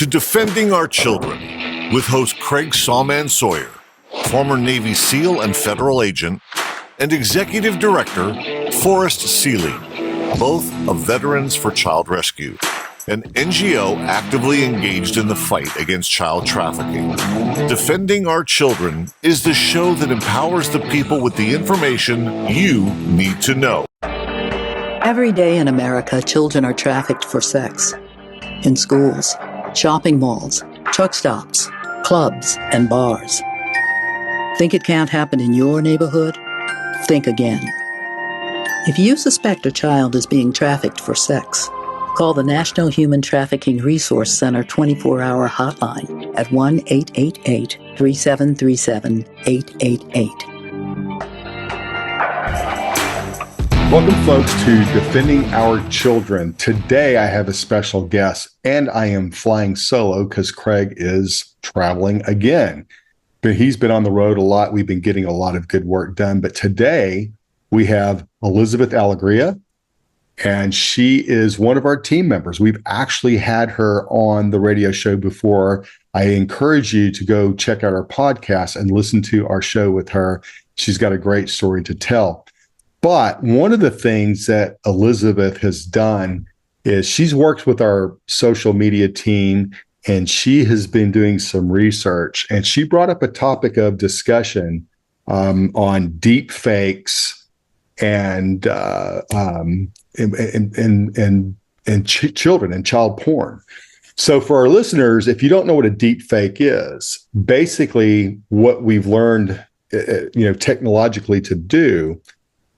to Defending Our Children with host Craig Sawman Sawyer, former Navy SEAL and federal agent, and Executive Director Forrest Seeley, both of Veterans for Child Rescue, an NGO actively engaged in the fight against child trafficking. Defending Our Children is the show that empowers the people with the information you need to know. Every day in America, children are trafficked for sex. In schools, shopping malls, truck stops, clubs, and bars. Think it can't happen in your neighborhood? Think again. If you suspect a child is being trafficked for sex, call the National Human Trafficking Resource Center 24-hour hotline at 1-888-3737-888. Welcome, folks, to Defending Our Children. Today, I have a special guest, and I am flying solo because Craig is traveling again. But he's been on the road a lot. We've been getting a lot of good work done. But today, we have Elizabeth Alegria, and she is one of our team members. We've actually had her on the radio show before. I encourage you to go check out our podcast and listen to our show with her. She's got a great story to tell. But one of the things that Elizabeth has done is she's worked with our social media team, and she has been doing some research. And she brought up a topic of discussion on deep fakes and children and child porn. So for our listeners, if you don't know what a deep fake is, basically what we've learned, technologically to do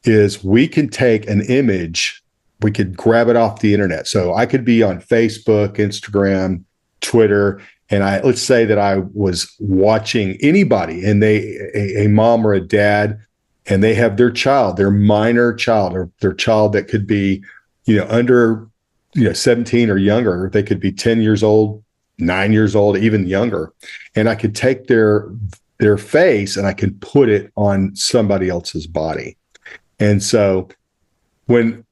is we can take an image, we could grab it off the internet. So I could be on Facebook, Instagram, Twitter, and let's say that I was watching anybody, and a mom or a dad, and they have their child, their minor child, or their child that could be, under 17 or younger. They could be 10 years old, 9 years old, even younger. And I could take their face and I could put it on somebody else's body. And so when,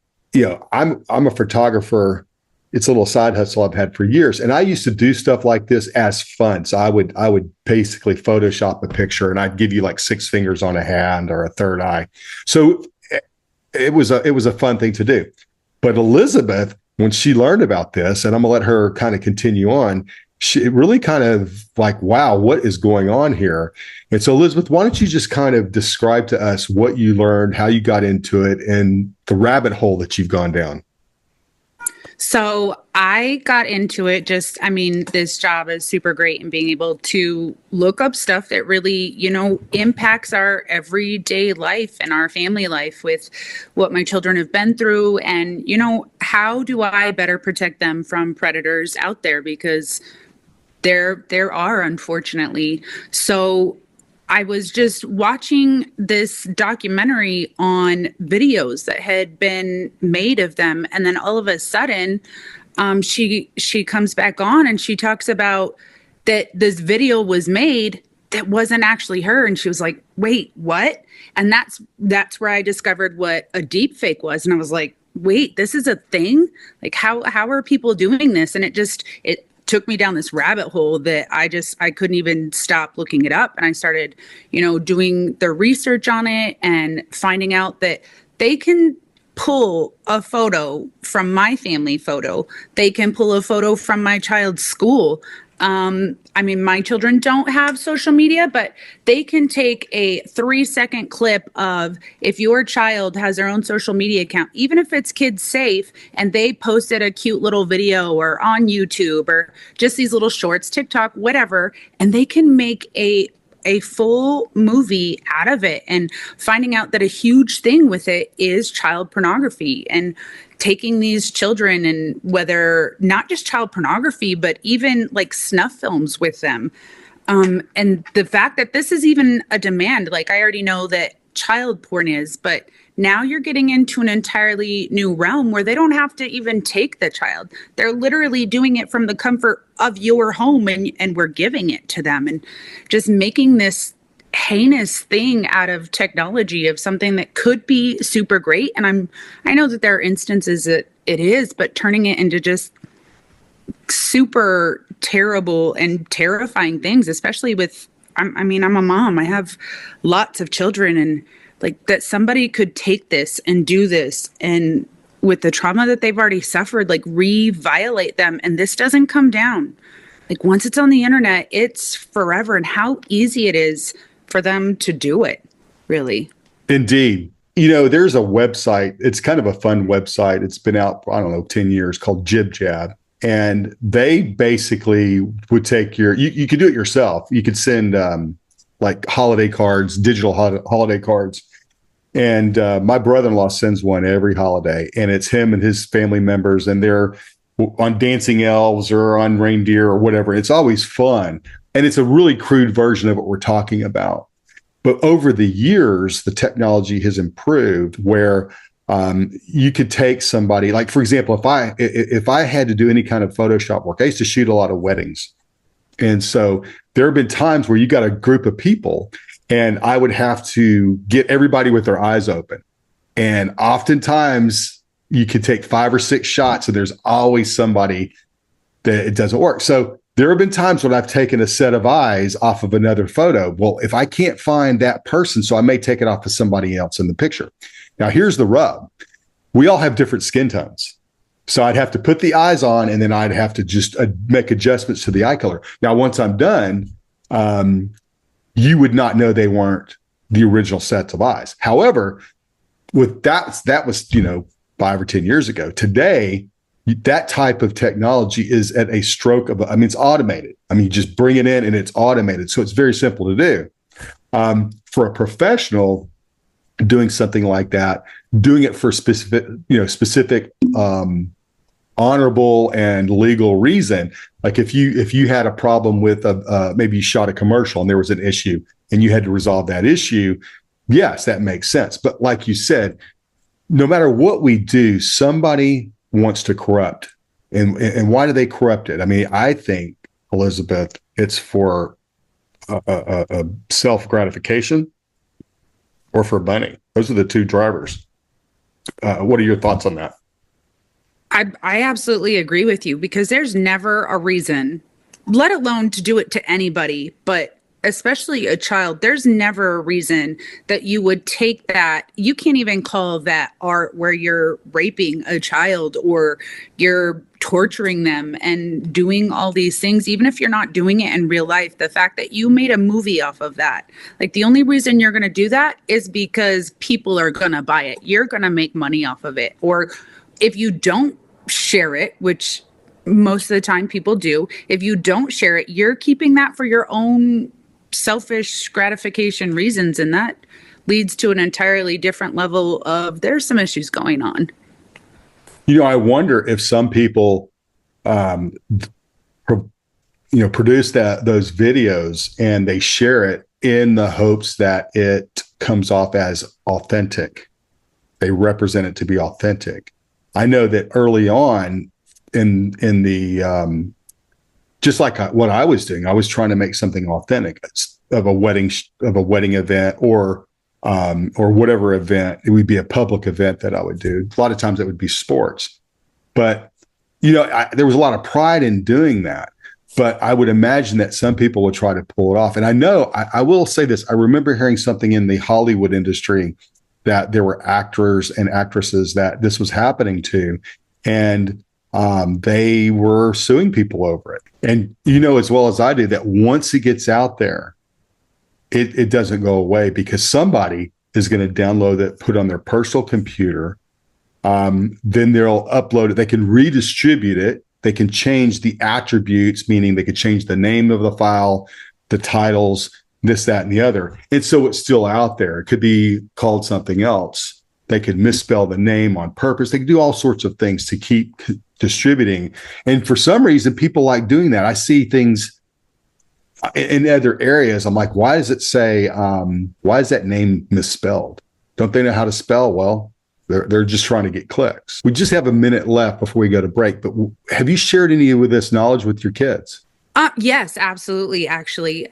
I'm a photographer, it's a little side hustle I've had for years. And I used to do stuff like this as fun. So I would basically Photoshop a picture, and I'd give you like 6 fingers on a hand or a third eye. So it was a fun thing to do. But Elizabeth, when she learned about this, and I'm gonna let her kind of continue on, she really kind of like, wow, what is going on here? And so Elizabeth, why don't you just kind of describe to us what you learned, how you got into it, and the rabbit hole that you've gone down? So I got into it this job is super great in being able to look up stuff that really, impacts our everyday life and our family life with what my children have been through. And, how do I better protect them from predators out there? Because there are, unfortunately. So I was just watching this documentary on videos that had been made of them. And then all of a sudden, she comes back on and she talks about that this video was made that wasn't actually her. And she was like, wait, what? And that's where I discovered what a deep fake was. And I was like, wait, this is a thing? Like, how are people doing this? And it took me down this rabbit hole that I couldn't even stop looking it up. And I started, doing the research on it and finding out that they can pull a photo from my family photo. They can pull a photo from my child's school. My children don't have social media, but they can take a 3-second clip of if your child has their own social media account, even if it's kids safe, and they posted a cute little video or on YouTube or just these little shorts, TikTok, whatever, and they can make a full movie out of it. And finding out that a huge thing with it is child pornography, and taking these children, and whether not just child pornography, but even like snuff films with them. And the fact that this is even a demand, like I already know that child porn is, but now you're getting into an entirely new realm where they don't have to even take the child. They're literally doing it from the comfort of your home, and we're giving it to them, and just making this heinous thing out of technology, of something that could be super great. And I know that there are instances that it is, but turning it into just super terrible and terrifying things, especially with, I mean, I'm a mom. I have lots of children, and like that somebody could take this and do this, and with the trauma that they've already suffered, like re-violate them. And this doesn't come down. Like once it's on the internet, it's forever. And how easy it is for them to do it, really. Indeed. There's a website. It's kind of a fun website. It's been out, I don't know, 10 years, called Jib Jab. And they basically would take you could do it yourself. You could send like holiday cards, digital holiday cards. And my brother-in-law sends one every holiday, and it's him and his family members, and they're on dancing elves or on reindeer or whatever. It's always fun. And it's a really crude version of what we're talking about. But over the years, the technology has improved where you could take somebody, like, for example, if I had to do any kind of Photoshop work, I used to shoot a lot of weddings. And so there have been times where you got a group of people and I would have to get everybody with their eyes open. And oftentimes you could take 5 or 6 shots and there's always somebody that it doesn't work. So there have been times when I've taken a set of eyes off of another photo. Well, if I can't find that person, so I may take it off of somebody else in the picture. Now, here's the rub. We all have different skin tones. So I'd have to put the eyes on, and then I'd have to just make adjustments to the eye color. Now, once I'm done, you would not know they weren't the original sets of eyes. However, with that was, 5 or 10 years ago. Today, that type of technology is at a stroke of, it's automated. You just bring it in and it's automated. So it's very simple to do. For a professional doing something like that, doing it for specific honorable and legal reason. Like if you had a problem with maybe you shot a commercial and there was an issue and you had to resolve that issue, yes, that makes sense. But like you said, no matter what we do, somebody wants to corrupt. And why do they corrupt it? I think, Elizabeth, it's for a self-gratification or for money. Those are the two drivers. What are your thoughts on that? I absolutely agree with you, because there's never a reason, let alone to do it to anybody, but especially a child. There's never a reason that you would take that. You can't even call that art where you're raping a child or you're torturing them and doing all these things, even if you're not doing it in real life. The fact that you made a movie off of that, like the only reason you're going to do that is because people are going to buy it. You're going to make money off of it. Or if you don't share it, which most of the time people do, if you don't share it, you're keeping that for your own selfish gratification reasons, and that leads to an entirely different level of, there's some issues going on. I wonder if some people produce those videos and they share it in the hopes that it comes off as authentic. They represent it to be authentic. I know that early on in the just like what I was doing, I was trying to make something authentic of a wedding event or whatever event. It would be a public event that I would do. A lot of times it would be sports, but there was a lot of pride in doing that. But I would imagine that some people would try to pull it off. And I know I will say this: I remember hearing something in the Hollywood industry that there were actors and actresses that this was happening to, and they were suing people over it. And as well as I do that once it gets out there, it doesn't go away, because somebody is going to download it, put it on their personal computer. Then they'll upload it. They can redistribute it. They can change the attributes, meaning they could change the name of the file, the titles, this, that, and the other. And so it's still out there. It could be called something else. They could misspell the name on purpose. They could do all sorts of things to keep distributing. And for some reason, people like doing that. I see things in other areas. I'm like, why does it say, why is that name misspelled? Don't they know how to spell? Well, they're just trying to get clicks. We just have a minute left before we go to break, but have you shared any of this knowledge with your kids? Yes, absolutely. Actually,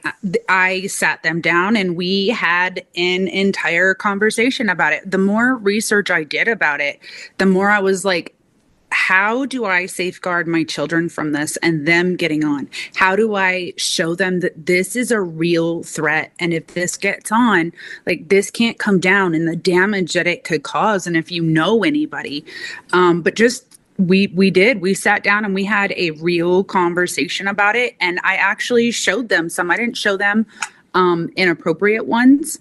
I sat them down and we had an entire conversation about it. The more research I did about it, the more I was like, how do I safeguard my children from this and them getting on? How do I show them that this is a real threat? And if this gets on, like this can't come down and the damage that it could cause. And if you know anybody, but just we sat down and we had a real conversation about it. And I actually showed them some. I didn't show them inappropriate ones.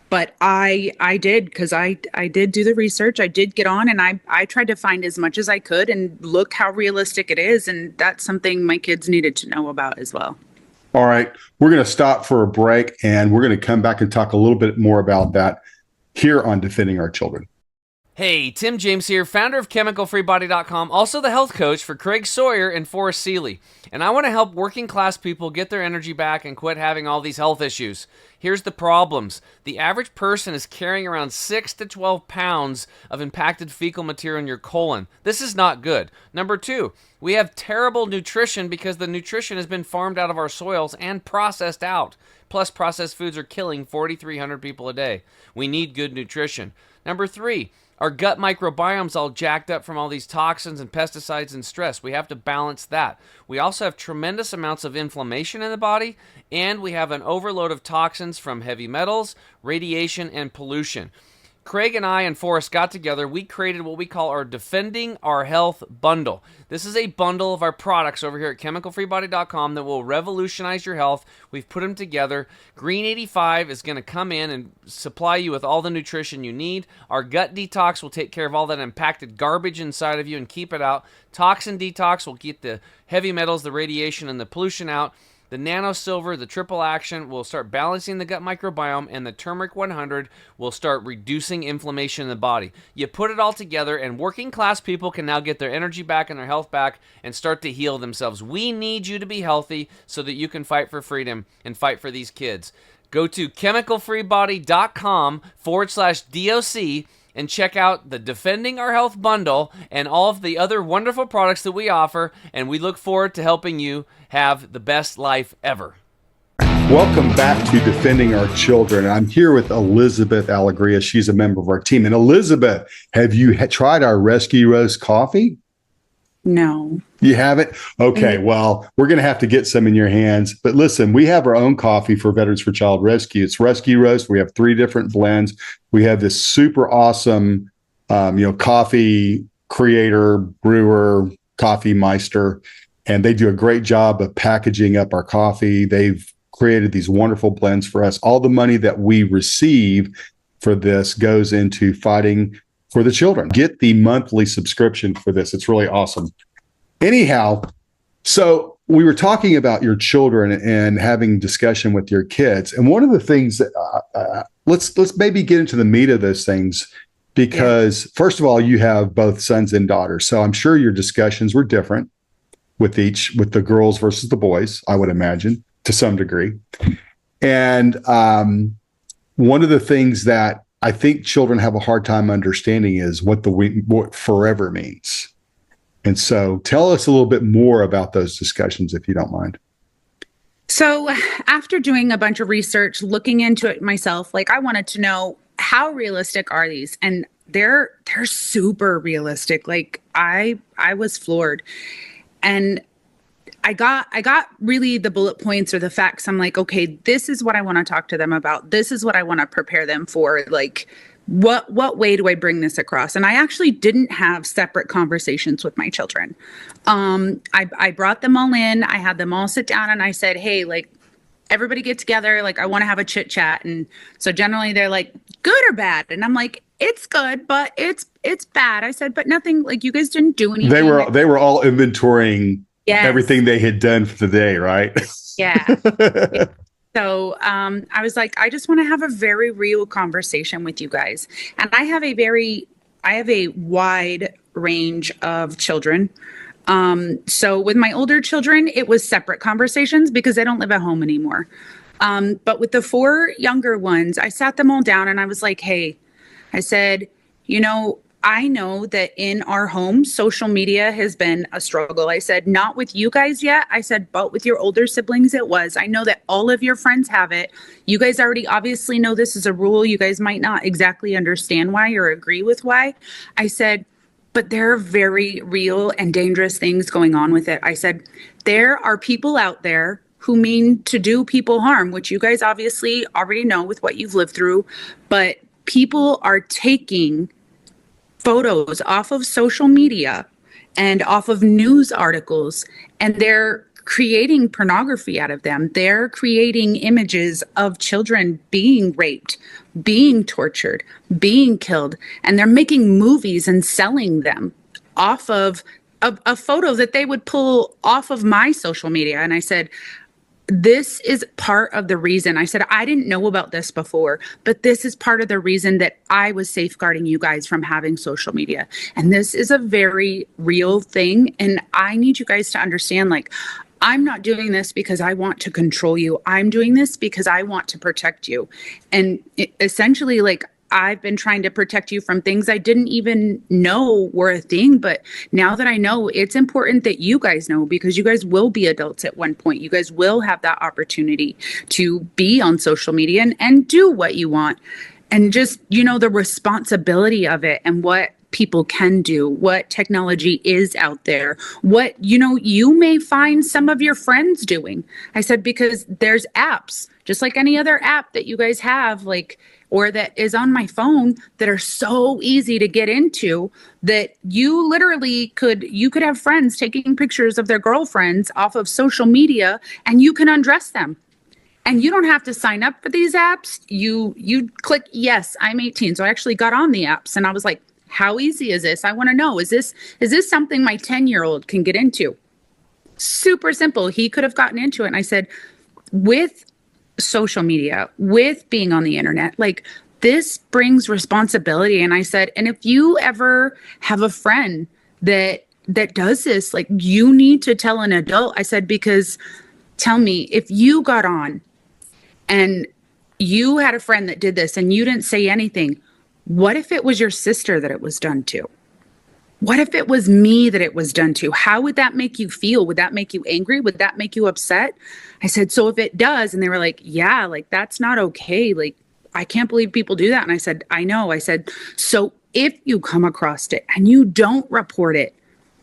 But I did, because I did do the research. I did get on and I tried to find as much as I could and look how realistic it is. And that's something my kids needed to know about as well. All right. We're going to stop for a break and we're going to come back and talk a little bit more about that here on Defending Our Children. Hey, Tim James here, founder of ChemicalFreeBody.com, also the health coach for Craig Sawyer and Forrest Seeley. And I want to help working class people get their energy back and quit having all these health issues. Here's the problems. The average person is carrying around 6 to 12 pounds of impacted fecal material in your colon. This is not good. Number 2, we have terrible nutrition because the nutrition has been farmed out of our soils and processed out. Plus, processed foods are killing 4,300 people a day. We need good nutrition. Number 3, our gut microbiome's all jacked up from all these toxins and pesticides and stress. We have to balance that. We also have tremendous amounts of inflammation in the body, and we have an overload of toxins from heavy metals, radiation, and pollution. Craig and I and Forrest got together. We created what we call our Defending Our Health bundle. This is a bundle of our products over here at ChemicalFreeBody.com that will revolutionize your health. We've put them together. Green 85 is going to come in and supply you with all the nutrition you need. Our Gut Detox will take care of all that impacted garbage inside of you and keep it out. Toxin Detox will get the heavy metals, the radiation, and the pollution out. The Nano Silver, the triple action, will start balancing the gut microbiome, and the Turmeric 100 will start reducing inflammation in the body. You put it all together, and working class people can now get their energy back and their health back and start to heal themselves. We need you to be healthy so that you can fight for freedom and fight for these kids. Go to chemicalfreebody.com/DOC and check out the Defending Our Health bundle and all of the other wonderful products that we offer, and we look forward to helping you have the best life ever. Welcome back to Defending Our Children. I'm here with Elizabeth Alegria. She's a member of our team. And Elizabeth, have you tried our Rescue Roast coffee? No. You haven't? Okay, well, we're going to have to get some in your hands. But listen, we have our own coffee for Veterans for Child Rescue. It's Rescue Roast. We have 3 different blends. We have this super awesome, coffee creator, brewer, coffee meister, and they do a great job of packaging up our coffee. They've created these wonderful blends for us. All the money that we receive for this goes into fighting for the children. Get the monthly subscription for this. It's really awesome. Anyhow, so we were talking about your children and having discussion with your kids. And one of the things that let's maybe get into the meat of those things, because first of all, you have both sons and daughters. So I'm sure your discussions were different with the girls versus the boys, I would imagine, to some degree. And one of the things that I think children have a hard time understanding is what forever means. And so tell us a little bit more about those discussions, if you don't mind. So after doing a bunch of research, looking into it myself, I wanted to know, how realistic are these? And they're super realistic. I was floored. And I got really the bullet points or the facts. I'm like, okay, this is what I want to talk to them about. This is what I want to prepare them for. What way do I bring this across? And I actually didn't have separate conversations with my children. I brought them all in. I had them all sit down and I said, hey, everybody get together. I want to have a chit chat. And so generally they're like, good or bad? And I'm like, it's good, but it's bad. I said, but nothing, you guys didn't do anything. They were all inventorying everything they had done for the day, right? Yeah. So I was like, I just want to have a very real conversation with you guys. And I have a wide range of children. So with my older children, it was separate conversations because they don't live at home anymore. But with the 4 younger ones, I sat them all down and I was like, hey, I said, I know that in our home, social media has been a struggle. I said, not with you guys yet. I said, but with your older siblings, it was. I know that all of your friends have it. You guys already obviously know this is a rule. You guys might not exactly understand why or agree with why. I said, but there are very real and dangerous things going on with it. I said, there are people out there who mean to do people harm, which you guys obviously already know with what you've lived through, but people are taking photos off of social media and off of news articles, and they're creating pornography out of them. They're creating images of children being raped, being tortured, being killed, and they're making movies and selling them off of a photo that they would pull off of my social media. And I said, this is part of the reason. I said, I didn't know about this before, but this is part of the reason that I was safeguarding you guys from having social media. And this is a very real thing. And I need you guys to understand, like, I'm not doing this because I want to control you. I'm doing this because I want to protect you. And essentially, like, I've been trying to protect you from things I didn't even know were a thing. But now that I know, it's important that you guys know, because you guys will be adults at one point. You guys will have that opportunity to be on social media and do what you want. And just, you know, the responsibility of it and what people can do, what technology is out there, what, you know, you may find some of your friends doing. I said, because there's apps, just like any other app that you guys have, like, or that is on my phone, that are so easy to get into, that you literally could have friends taking pictures of their girlfriends off of social media, and you can undress them. And you don't have to sign up for these apps. You click, yes, I'm 18. So I actually got on the apps and I was like, how easy is this? I want to know, is this something my 10-year-old can get into? Super simple. He could have gotten into it. And I said, with social media, with being on the internet, like, this brings responsibility. And I said, and if you ever have a friend that does this, like, you need to tell an adult. I said, because tell me, if you got on and you had a friend that did this and you didn't say anything, what if it was your sister that it was done to? What if it was me that it was done to? How would that make you feel? Would that make you angry? Would that make you upset? I said, so if it does, and they were like, yeah, like, that's not okay. Like, I can't believe people do that. And I said, I know. I said, so if you come across it and you don't report it,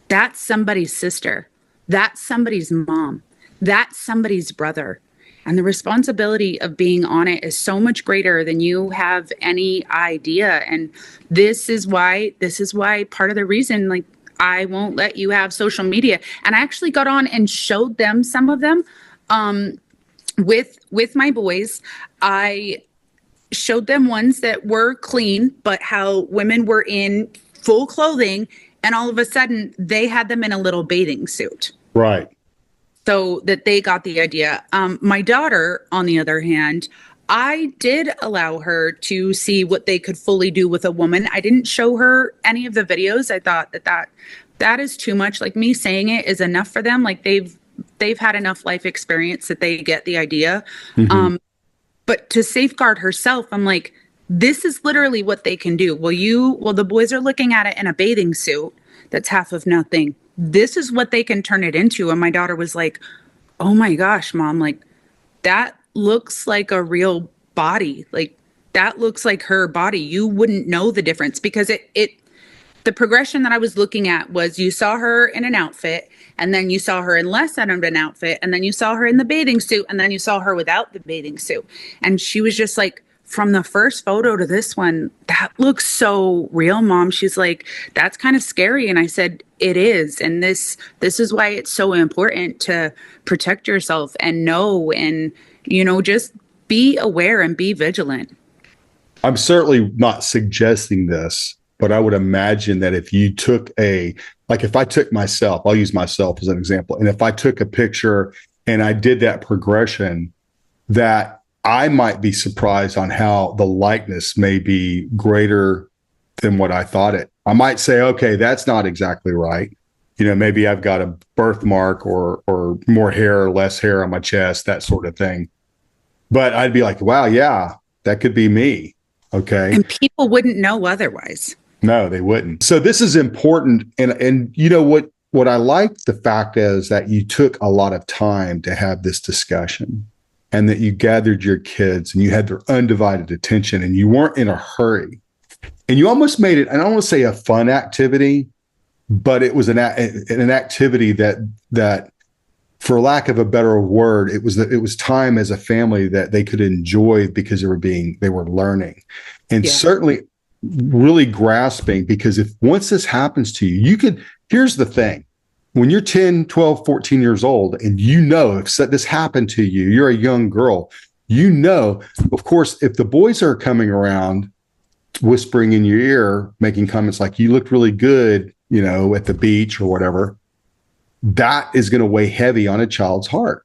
that's somebody's sister. That's somebody's mom. That's somebody's brother. And the responsibility of being on it is so much greater than you have any idea. And this is why part of the reason, like, I won't let you have social media. And I actually got on and showed them some of them with my boys. I showed them ones that were clean, but how women were in full clothing, and all of a sudden they had them in a little bathing suit. Right. So that they got the idea. My daughter, on the other hand, I did allow her to see what they could fully do with a woman. I didn't show her any of the videos. I thought that is too much. Like, me saying it is enough for them. Like, they've had enough life experience that they get the idea. Mm-hmm. But to safeguard herself, I'm like, this is literally what they can do. Well, the boys are looking at it in a bathing suit that's half of nothing. This is what they can turn it into. And my daughter was like, oh my gosh, Mom, like, that looks like a real body. Like, that looks like her body. You wouldn't know the difference, because the progression that I was looking at was, you saw her in an outfit, and then you saw her in less than an outfit, and then you saw her in the bathing suit, and then you saw her without the bathing suit. And she was just like, from the first photo to this one, that looks so real, Mom. She's like, that's kind of scary. And I said, it is. And this is why it's so important to protect yourself and know, and, you know, just be aware and be vigilant. I'm certainly not suggesting this, but I would imagine that if you took if I took myself, I'll use myself as an example. And if I took a picture and I did that progression, that I might be surprised on how the likeness may be greater than what I thought it. I might say, okay, that's not exactly right. You know, maybe I've got a birthmark or more hair or less hair on my chest, that sort of thing. But I'd be like, wow, yeah, that could be me. Okay. And people wouldn't know otherwise. No, they wouldn't. So this is important. And you know what I like the fact is that you took a lot of time to have this discussion, and that you gathered your kids and you had their undivided attention, and you weren't in a hurry. And you almost made it, I don't want to say a fun activity, but it was an activity that, for lack of a better word, it was time as a family that they could enjoy because they were learning, and certainly really grasping, because if once this happens to you, here's the thing. When you're 10, 12, 14 years old, and if this happened to you, you're a young girl, of course, if the boys are coming around whispering in your ear, making comments like, you looked really good, at the beach or whatever, that is going to weigh heavy on a child's heart.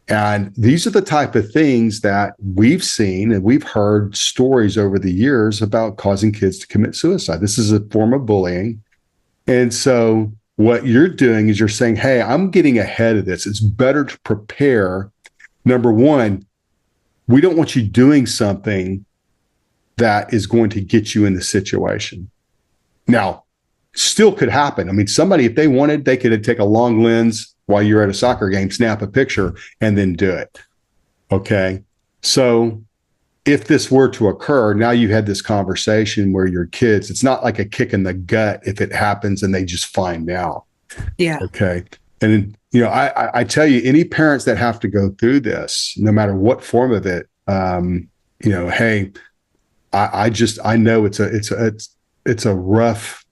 And these are the type of things that we've seen and we've heard stories over the years about causing kids to commit suicide. This is a form of bullying. And so what you're doing is you're saying, hey, I'm getting ahead of this. It's better to prepare. Number one, we don't want you doing something that is going to get you in the situation. Now, still could happen. I mean, somebody, if they wanted, they could take a long lens while you're at a soccer game, snap a picture, and then do it. Okay. So if this were to occur, now you had this conversation where your kids, it's not like a kick in the gut if it happens and they just find out. Yeah. Okay. And, I tell you, any parents that have to go through this, no matter what form of it, hey, I know it's a rough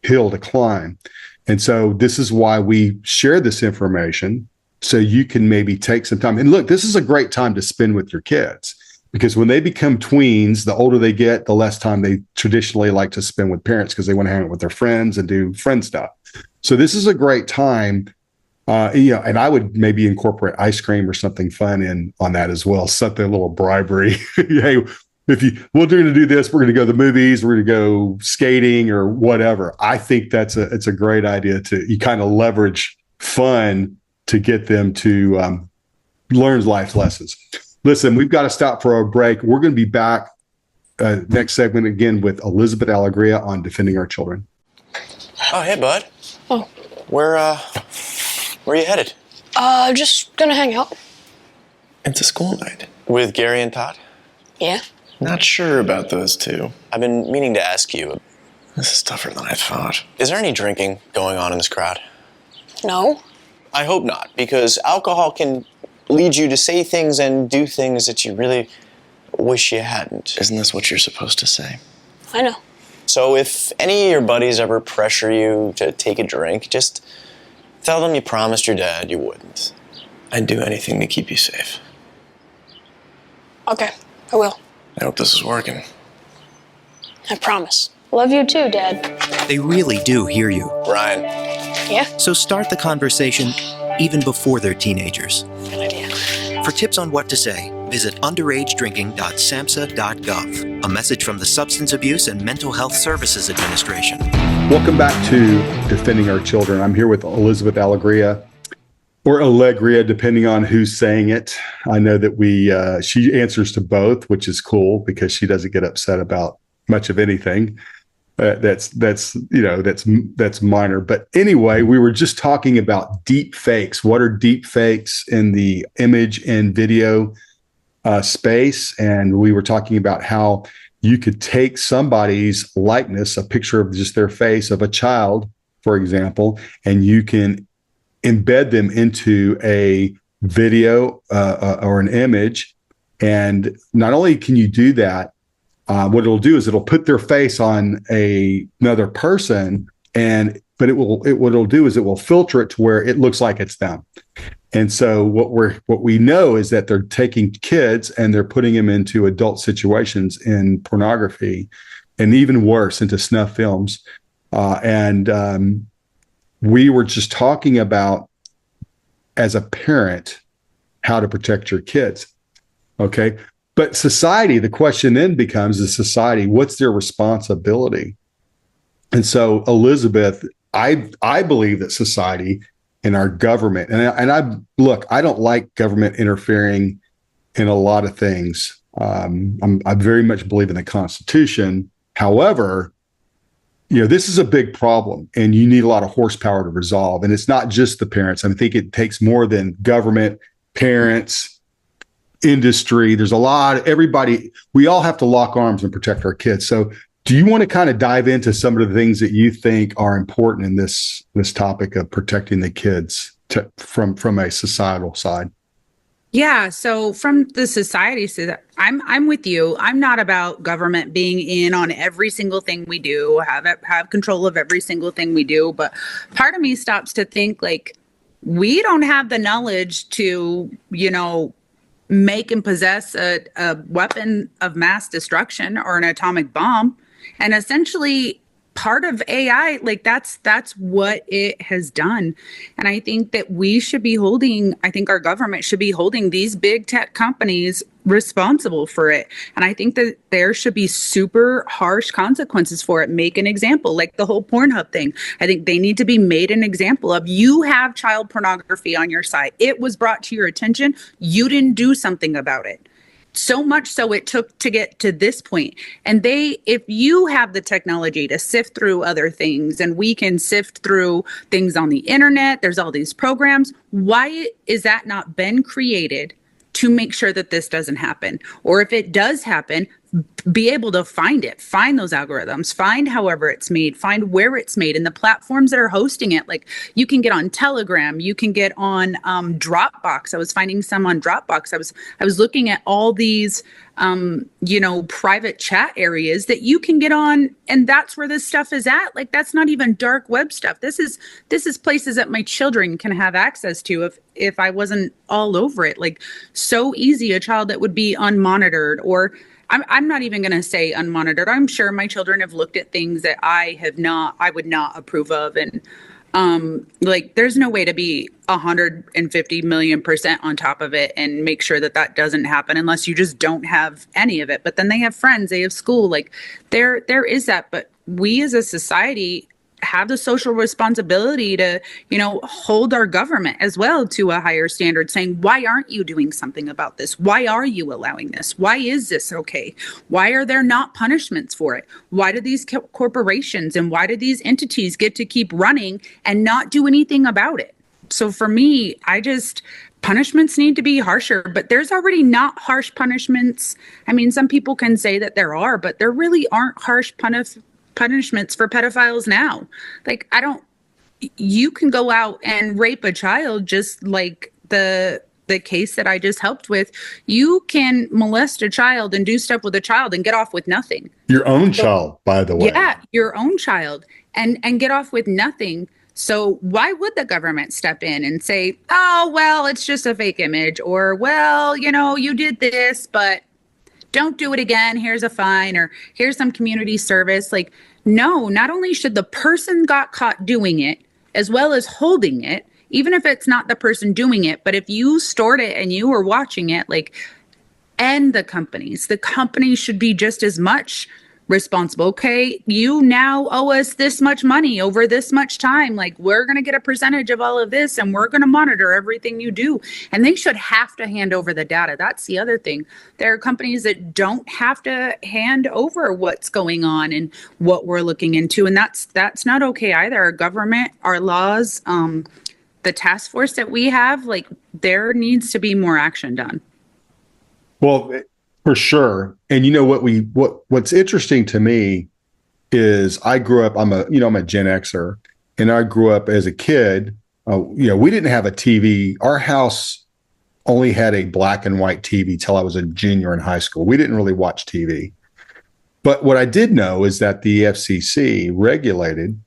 hill to climb. And so this is why we share this information, so you can maybe take some time. And look, this is a great time to spend with your kids, because when they become tweens, the older they get, the less time they traditionally like to spend with parents, because they want to hang out with their friends and do friend stuff. So this is a great time. And I would maybe incorporate ice cream or something fun in on that as well. Something, a little bribery. Hey, we're going to do this, we're going to go to the movies, we're going to go skating or whatever. I think it's a great idea you kind of leverage fun to get them to learn life lessons. Listen, we've got to stop for a break. We're going to be back next segment again with Elizabeth Alegria on defending our children. Oh, hey, bud. Oh. Where are you headed? Just gonna hang out. It's a school night. With Gary and Todd? Yeah. Not sure about those two. I've been meaning to ask you. This is tougher than I thought. Is there any drinking going on in this crowd? No. I hope not, because alcohol can lead you to say things and do things that you really wish you hadn't. Isn't this what you're supposed to say? I know. So if any of your buddies ever pressure you to take a drink, just tell them you promised your dad you wouldn't. I'd do anything to keep you safe. Okay, I will. I hope this is working. I promise. Love you too, Dad. They really do hear you. Ryan. Yeah? So start the conversation even before they're teenagers. Good idea. For tips on what to say, visit underagedrinking.samhsa.gov. A message from the Substance Abuse and Mental Health Services Administration. Welcome back to Defending Our Children. I'm here with Elizabeth Alegria, or Alegria, depending on who's saying it. I know that she answers to both, which is cool, because she doesn't get upset about much of anything. That's minor. But anyway, we were just talking about deep fakes. What are deep fakes in the image and video space? And we were talking about how you could take somebody's likeness, a picture of just their face of a child, for example, and you can embed them into a video or an image. And not only can you do that, what it'll do is it'll put their face on another person, but what it'll do is it will filter it to where it looks like it's them. And so what we know is that they're taking kids and they're putting them into adult situations in pornography, and even worse, into snuff films. We were just talking about, as a parent, how to protect your kids. Okay. But society, the question then becomes, what's their responsibility? And so, Elizabeth, I believe that society and our government, I don't like government interfering in a lot of things. I very much believe in the Constitution. However, this is a big problem, and you need a lot of horsepower to resolve. And it's not just the parents. I think it takes more than government, parents, industry. There's everybody. We all have to lock arms and protect our kids. So do you want to kind of dive into some of the things that you think are important in this topic of protecting the kids from a societal side? Yeah, so from the society side, I'm with you. I'm not about government being in on every single thing we do, have control of every single thing we do, but part of me stops to think like we don't have the knowledge to, make and possess a weapon of mass destruction or an atomic bomb. And essentially part of AI, like that's what it has done. And I think that I think our government should be holding these big tech companies responsible for it. And I think that there should be super harsh consequences for it. Make an example, like the whole Pornhub thing. I think they need to be made an example of. You have child pornography on your site. It was brought to your attention. You didn't do something about it. So much so it took to get to this point. And if you have the technology to sift through other things, and we can sift through things on the internet, there's all these programs, why is that not been created to make sure that this doesn't happen? Or if it does happen, be able to find those algorithms, find however it's made, find where it's made, and the platforms that are hosting it. Like you can get on Telegram, you can get on Dropbox. I was finding some on Dropbox. I was looking at all these private chat areas that you can get on, and that's where this stuff is at. Like that's not even dark web stuff. This is places that my children can have access to if I wasn't all over it. Like so easy, a child that would be unmonitored, or I'm not even going to say unmonitored. I'm sure my children have looked at things that I would not approve of. And there's no way to be 150 million% on top of it and make sure that doesn't happen unless you just don't have any of it. But then they have friends, they have school, like there is that. But we as a society have the social responsibility to, hold our government as well to a higher standard, saying, why aren't you doing something about this? Why are you allowing this? Why is this okay? Why are there not punishments for it? Why do these corporations and why do these entities get to keep running and not do anything about it? So for me, punishments need to be harsher, but there's already not harsh punishments. I mean, some people can say that there are, but there really aren't harsh punishments for pedophiles now. Like you can go out and rape a child, just like the case that I just helped with. You can molest a child and do stuff with a child and get off with nothing. Your own child, by the way. Yeah, your own child, and get off with nothing. So why would the government step in and say, oh, well, it's just a fake image, or, well, you did this, but don't do it again. Here's a fine, or here's some community service. Like, no, not only should the person got caught doing it, as well as holding it, even if it's not the person doing it, but if you stored it and you were watching it, and the companies should be just as much responsible. Okay, you now owe us this much money over this much time. Like, we're going to get a percentage of all of this, and we're going to monitor everything you do. And they should have to hand over the data. That's the other thing. There are companies that don't have to hand over what's going on and what we're looking into. And that's not okay either. Our government, our laws, the task force that we have, there needs to be more action done. Well, for sure. And what's interesting to me is I grew up, I'm a Gen Xer, and I grew up as a kid. We didn't have a TV. Our house only had a black and white TV till I was a junior in high school. We didn't really watch TV. But what I did know is that the FCC regulated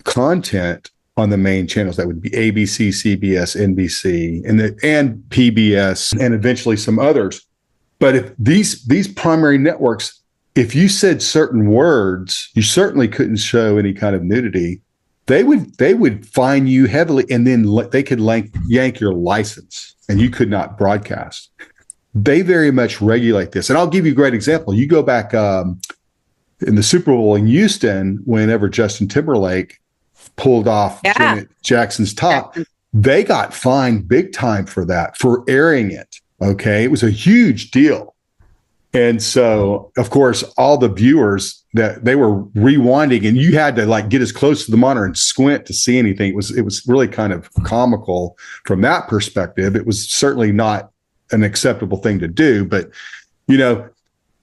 content on the main channels. That would be ABC, CBS, NBC, and PBS, and eventually some others. But if these primary networks, if you said certain words, you certainly couldn't show any kind of nudity. They would fine you heavily, and then they could yank your license, and you could not broadcast. They very much regulate this. And I'll give you a great example. You go back in the Super Bowl in Houston, whenever Justin Timberlake pulled off Janet Jackson's top, they got fined big time for that, for airing it. Okay. It was a huge deal. And so, of course, all the viewers that they were rewinding, and you had to get as close to the monitor and squint to see anything. It was really kind of comical from that perspective. It was certainly not an acceptable thing to do, but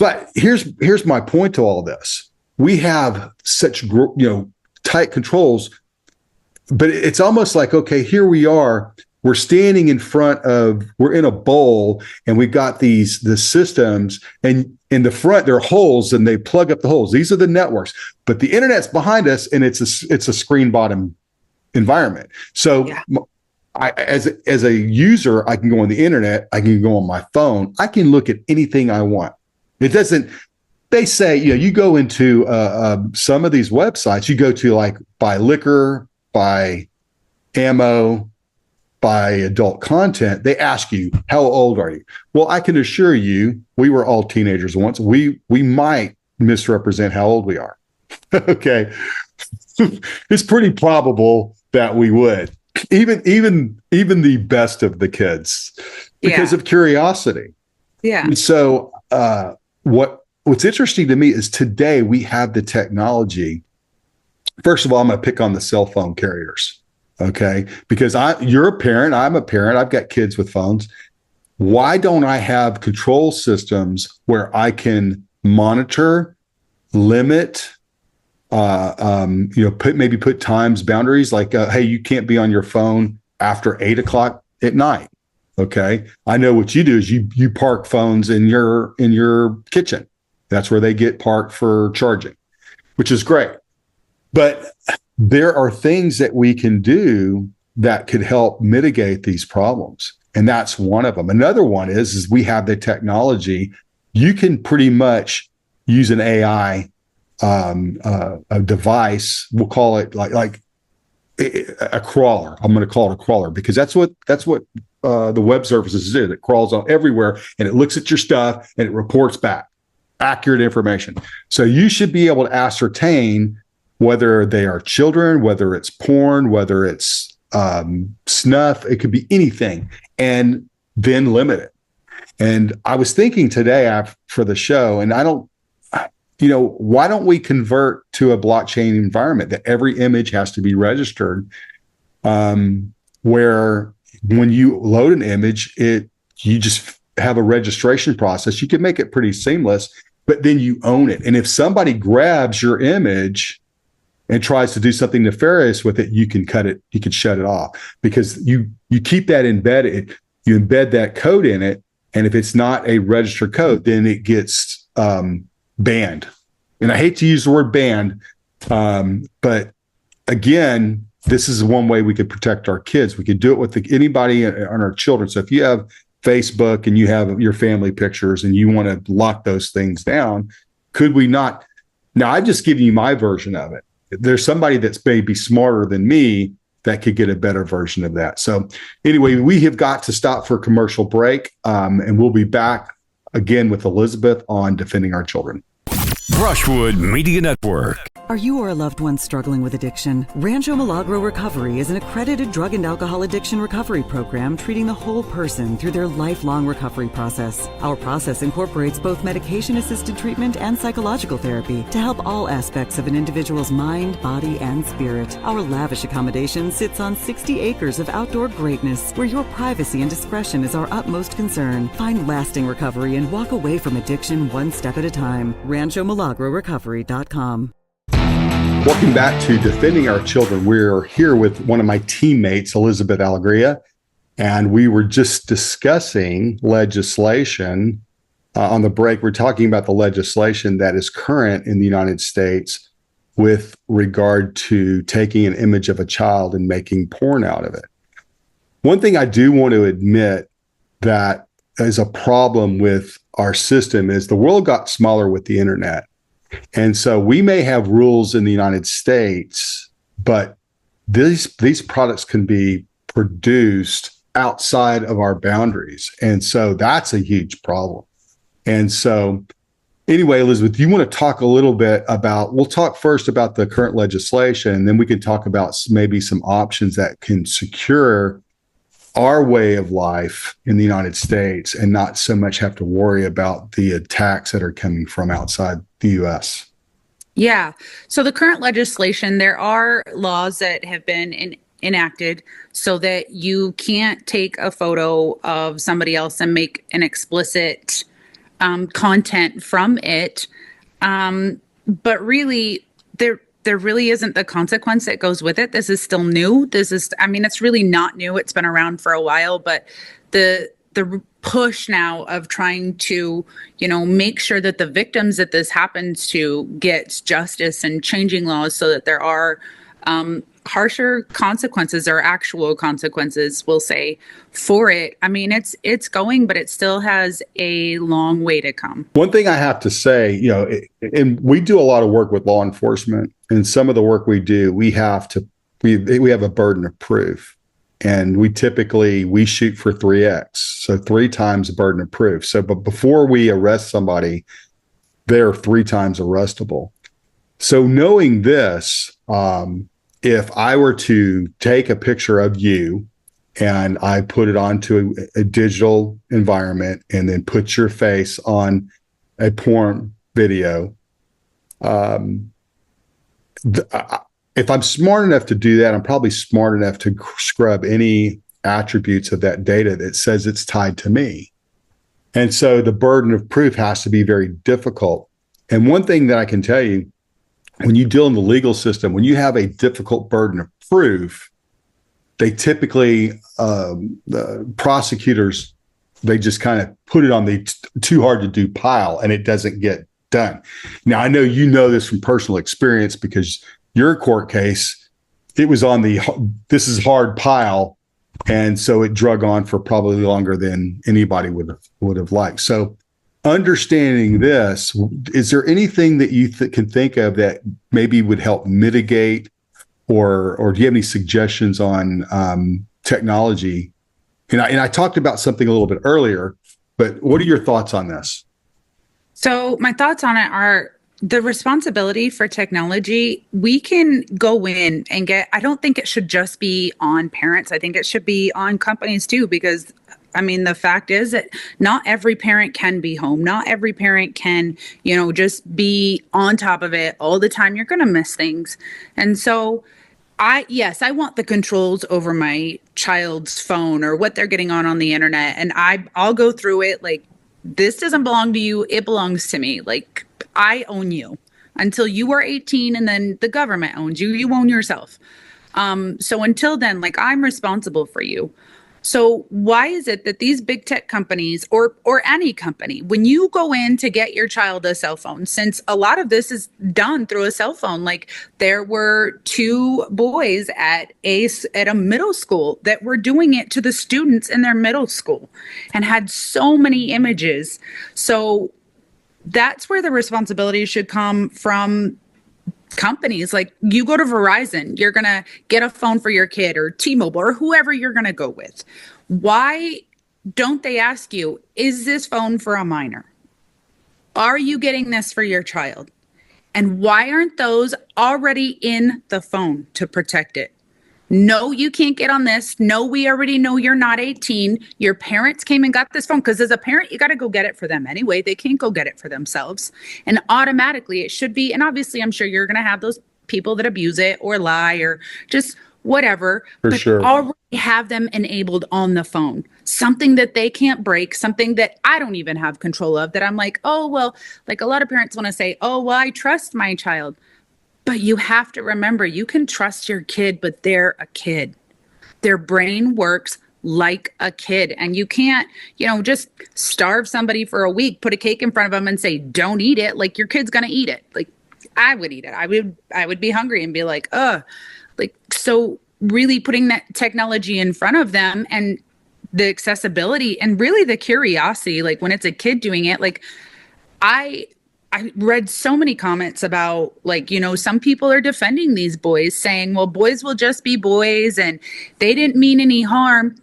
But here's my point to all this. We have such tight controls, but it's almost like, okay, here we are. We're standing we're in a bowl, and we've got the systems, and in the front there are holes, and they plug up the holes. These are the networks, but the internet's behind us, and it's a screen bottom environment. So as a user, I can go on the internet, I can go on my phone, I can look at anything I want. It doesn't. They say, you go into some of these websites, you go to like buy liquor, buy ammo, buy adult content. They ask you, how old are you? Well, I can assure you, we were all teenagers once. We might misrepresent how old we are. Okay. It's pretty probable that we would, even the best of the kids, because of curiosity. Yeah. And so what's interesting to me is today we have the technology. First of all, I'm going to pick on the cell phone carriers. Okay. Because you're a parent, I'm a parent, I've got kids with phones. Why don't I have control systems where I can monitor, limit, put times, boundaries, like, hey, you can't be on your phone after 8:00 at night. Okay. I know what you do is you park phones in your kitchen. That's where they get parked for charging, which is great. But there are things that we can do that could help mitigate these problems. And that's one of them. Another one is we have the technology. You can pretty much use an AI a device. We'll call it like a crawler. I'm going to call it a crawler because that's what the web services do. It crawls on everywhere and it looks at your stuff and it reports back accurate information. So you should be able to ascertain whether they are children, whether it's porn, whether it's snuff, it could be anything, and then limit it. And I was thinking today for the show, and why don't we convert to a blockchain environment that every image has to be registered, where when you load an image, you just have a registration process. You can make it pretty seamless, but then you own it. And if somebody grabs your image and tries to do something nefarious with it, you can cut it, you can shut it off, because you keep that embedded, you embed that code in it. And if it's not a registered code, then it gets banned. And I hate to use the word banned, but again, this is one way we could protect our kids. We could do it with anybody on our children. So if you have Facebook and you have your family pictures and you want to lock those things down, could we not? Now, I've just given you my version of it. There's somebody that's maybe smarter than me that could get a better version of that. So anyway, we have got to stop for a commercial break, and we'll be back again with Elizabeth on defending our children. Brushwood Media Network. Are you or a loved one struggling with addiction? Rancho Milagro Recovery is an accredited drug and alcohol addiction recovery program treating the whole person through their lifelong recovery process. Our process incorporates both medication-assisted treatment and psychological therapy to help all aspects of an individual's mind, body, and spirit. Our lavish accommodation sits on 60 acres of outdoor greatness, where your privacy and discretion is our utmost concern. Find lasting recovery and walk away from addiction one step at a time. RanchoMilagroRecovery.com. Welcome back to Defending Our Children. We're here with one of my teammates, Elizabeth Alegria, and we were just discussing legislation. On the break, we're talking about the legislation that is current in the United States with regard to taking an image of a child and making porn out of it. One thing I do want to admit that is a problem with our system is the world got smaller with the internet. And so we may have rules in the United States, but these products can be produced outside of our boundaries. And so that's a huge problem. And so anyway, Elizabeth, you want to talk a little bit we'll talk first about the current legislation, and then we can talk about maybe some options that can secure our way of life in the United States and not so much have to worry about the attacks that are coming from outside the U.S. Yeah. So the current legislation, there are laws that have been enacted so that you can't take a photo of somebody else and make an explicit content from it. But really, there really isn't the consequence that goes with it. This is still new. It's really not new. It's been around for a while, but the push now of trying to, make sure that the victims that this happens to get justice and changing laws so that there are harsher consequences or actual consequences, we'll say, for it. It's going, but it still has a long way to come. One thing I have to say, and we do a lot of work with law enforcement, and some of the work we do, we have a burden of proof. And we shoot for 3x, so 3 times the burden of proof. So, but before we arrest somebody, they're 3 times arrestable. So knowing this, if I were to take a picture of you and I put it onto a digital environment and then put your face on a porn video, if I'm smart enough to do that, I'm probably smart enough to scrub any attributes of that data that says it's tied to me. And so the burden of proof has to be very difficult. And one thing that I can tell you, when you deal in the legal system, when you have a difficult burden of proof, they typically, the prosecutors, they just kind of put it on the too hard to do pile, and it doesn't get done. Now, I know you know this from personal experience because your court case, it was on the this is hard pile, and so it drug on for probably longer than anybody would have liked. So understanding this, is there anything that you can think of that maybe would help mitigate, or do you have any suggestions on technology? And I talked about something a little bit earlier, but what are your thoughts on this? So my thoughts on it are, the responsibility for technology, we can go in and I don't think it should just be on parents. I think it should be on companies too, because the fact is that not every parent can be home. Not every parent can, just be on top of it all the time. You're going to miss things. And so I want the controls over my child's phone or what they're getting on the internet. And I'll go through it. Like, this doesn't belong to you. It belongs to me. Like, I own you until you are 18, and then the government owns you. You own yourself. So until then, I'm responsible for you. So why is it that these big tech companies or any company, when you go in to get your child a cell phone, since a lot of this is done through a cell phone, there were 2 boys at a middle school that were doing it to the students in their middle school and had so many images. So that's where the responsibility should come from companies. Like, you go to Verizon, you're going to get a phone for your kid, or T-Mobile, or whoever you're going to go with. Why don't they ask you, is this phone for a minor? Are you getting this for your child? And why aren't those already in the phone to protect it? No, you can't get on this. No, we already know you're not 18. Your parents came and got this phone, because as a parent, you got to go get it for them anyway. They can't go get it for themselves. And automatically it should be, and obviously I'm sure you're going to have those people that abuse it or lie or just whatever. For sure. Already have them enabled on the phone. Something that they can't break, something that I don't even have control of, that I'm like, oh, well, a lot of parents want to say, oh, well, I trust my child. But you have to remember, you can trust your kid, but they're a kid. Their brain works like a kid. And you can't, just starve somebody for a week, put a cake in front of them and say, don't eat it. Your kid's going to eat it. I would eat it. I would be hungry and be like, ugh. So really putting that technology in front of them, and the accessibility and really the curiosity, when it's a kid doing it, I read so many comments about, some people are defending these boys, saying, well, boys will just be boys and they didn't mean any harm.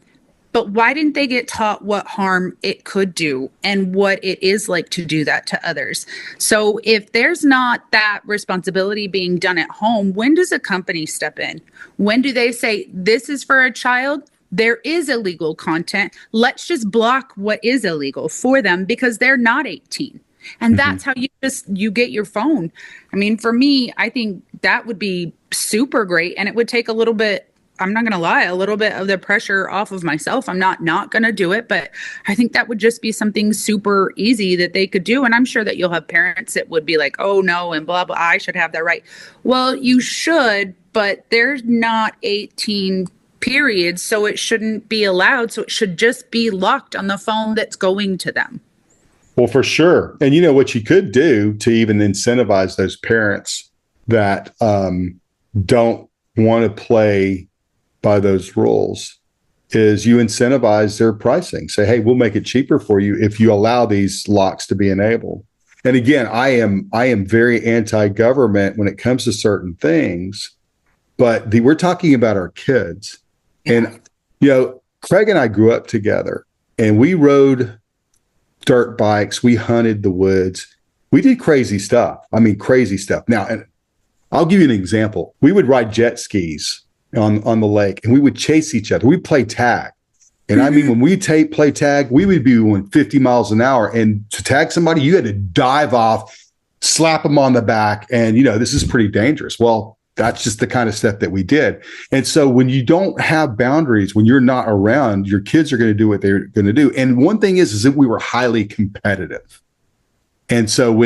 But why didn't they get taught what harm it could do and what it is like to do that to others? So if there's not that responsibility being done at home, when does a company step in? When do they say, this is for a child? There is illegal content. Let's just block what is illegal for them because they're not 18. And that's how you get your phone. For me, I think that would be super great. And it would take a little bit I'm not going to lie, a little bit of the pressure off of myself. I'm not going to do it, but I think that would just be something super easy that they could do. And I'm sure that you'll have parents that would be like, oh no, and blah, blah, I should have that right. Well, you should, but there's not 18 periods, so it shouldn't be allowed. So it should just be locked on the phone that's going to them. Well, for sure. And you know what you could do to even incentivize those parents that don't want to play by those rules is you incentivize their pricing. Say, hey, we'll make it cheaper for you if you allow these locks to be enabled. And again, I am very anti-government when it comes to certain things, but we're talking about our kids. And, you know, Craig and I grew up together and we rode dirt bikes. We hunted the woods. We did crazy stuff. I mean, crazy stuff. Now, and I'll give you an example. We would ride jet skis on the lake and we would chase each other. We'd play tag. And I mean, when we play tag, we would be going 50 miles an hour. And to tag somebody, you had to dive off, slap them on the back. And, you know, this is pretty dangerous. Well, that's just the kind of stuff that we did. And so when you don't have boundaries, when you're not around, your kids are going to do what they're going to do. And one thing is that we were highly competitive. And so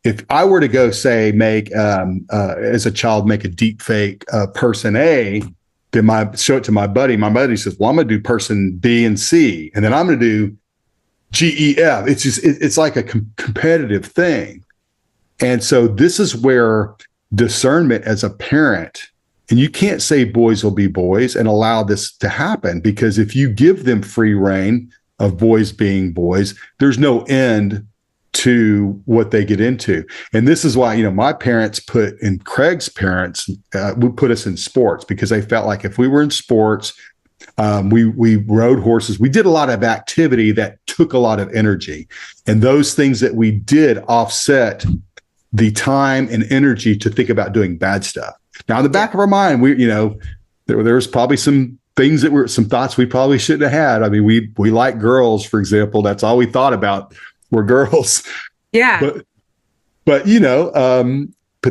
if I were to go say, as a child, make a deep fake person A, then show it to my buddy says, well, I'm going to do person B and C, and then I'm going to do GEF. It's just, it's like a competitive thing. And so this is where discernment as a parent, and you can't say boys will be boys and allow this to happen, because if you give them free reign of boys being boys, there's no end to what they get into. And this is why, you know, my parents and Craig's parents would put us in sports, because they felt like if we were in sports, we rode horses, we did a lot of activity that took a lot of energy, and those things that we did offset the time and energy to think about doing bad stuff. Now, in the back of our mind, there was probably some things some thoughts we probably shouldn't have had. I mean, we like girls, for example. That's all we thought about were girls. Yeah. But